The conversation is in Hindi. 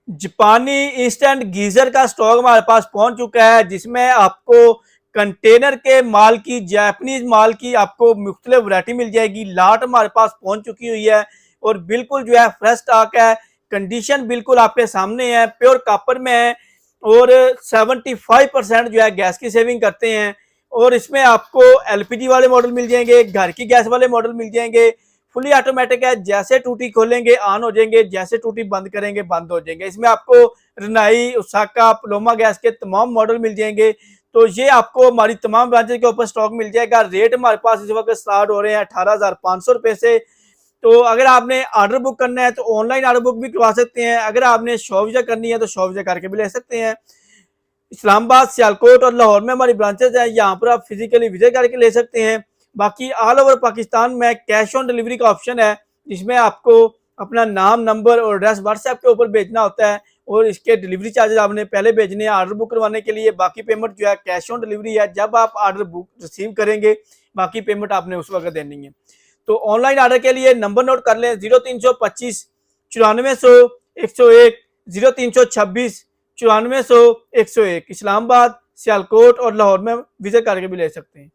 जापानी इंस्टेंट गीजर का स्टॉक हमारे पास पहुंच चुका है, जिसमें आपको कंटेनर के माल की, जापानीज माल की आपको मुख्तलिफ वैरायटी मिल जाएगी। लाट हमारे पास पहुंच चुकी हुई है और बिल्कुल जो है फ्रेश स्टॉक है। कंडीशन बिल्कुल आपके सामने है, प्योर कॉपर में है और 75% जो है गैस की सेविंग करते हैं। और इसमें आपको एलपीजी वाले मॉडल मिल जाएंगे, घर की गैस वाले मॉडल मिल जाएंगे। फुली ऑटोमेटिक है, जैसे टूटी खोलेंगे ऑन हो जाएंगे, जैसे टूटी बंद करेंगे बंद हो जाएंगे। इसमें आपको रिनाई, उसाका, पलोमा गैस के तमाम मॉडल मिल जाएंगे। तो ये आपको हमारी तमाम ब्रांचेस के ऊपर स्टॉक मिल जाएगा। रेट हमारे पास इस वक्त स्टार्ट हो रहे हैं 18,500 रुपए से। तो अगर आपने ऑर्डर बुक करना है तो ऑनलाइन ऑर्डर बुक भी करवा सकते हैं। अगर आपने शॉप विजिट करनी है तो शॉप विजिट करके भी ले सकते हैं। इस्लामाबाद, सियालकोट और लाहौर में हमारी ब्रांचेज हैं, यहाँ पर आप फिजिकली विजिट करके ले सकते हैं। बाकी ऑल ओवर पाकिस्तान में कैश ऑन डिलीवरी का ऑप्शन है, जिसमें आपको अपना नाम, नंबर और एड्रेस व्हाट्सएप के ऊपर भेजना होता है और इसके डिलीवरी चार्जेस आपने पहले भेजने हैं ऑर्डर बुक करवाने के लिए। बाकी पेमेंट जो है कैश ऑन डिलीवरी है, जब आप ऑर्डर बुक रिसीव करेंगे बाकी पेमेंट आपने उस वक्त देनी है। तो ऑनलाइन ऑर्डर के लिए नंबर नोट कर लें, 0325 9400 101, 0326 9400 101। इस्लामाबाद, सियालकोट और लाहौर में विजिट करके भी ले सकते हैं।